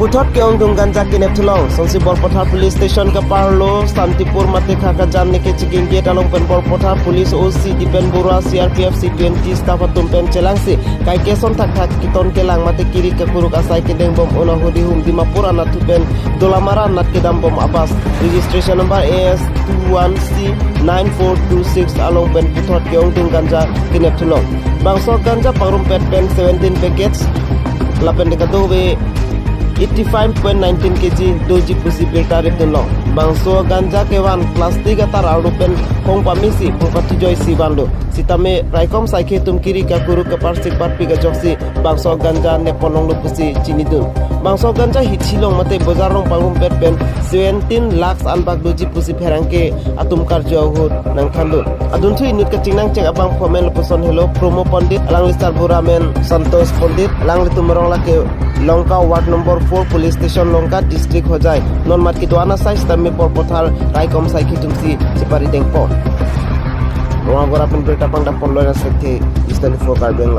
Puthot keong dung ganja kinep thulong songsi Borpotha police station ka parlo Santipur mate khaka janne ke checking gate along pen Borpotha police OC Dipen Bora CRPF C20 staff tumpen chelangsi kai keson thak thak kiton kelang mate kiri ka kuruk asai ke deng bom ona hodi hum Dimapur anat tupen dolamara nat ke dam bom abas registration number AS 21C9426 along pen Puthot keong dung ganja kinep thulong bangso ganja pangrum pet pen 17 packets lapen dekatobe 85.19 kg doji pusi piltarik tulong bangso ganja kewan plastik atar arupen kong pamisi pati joy si bando sitame raikom saike tum kiri ka guru ka parsik parpi ka joksi bangso ganja ne ponong lu pusi chinidun bangso ganja hichilong mate bozarong pangum pet pen 17 lakhs anbak doji pusi pherangke atum karjo hut nang khandun adun thu inut ka chingnang chek abang fomen lopuson hello promo pandit alang listar buramen santos pandit alang litumrong lake Longka Ward number 4 Police Station Longka District Hojai non mat kitwana size tamme Porpothal Raikom saiki tumsi sipari dengpo Ronga gora pen berita pang dapon loya sekte istani for Karbeng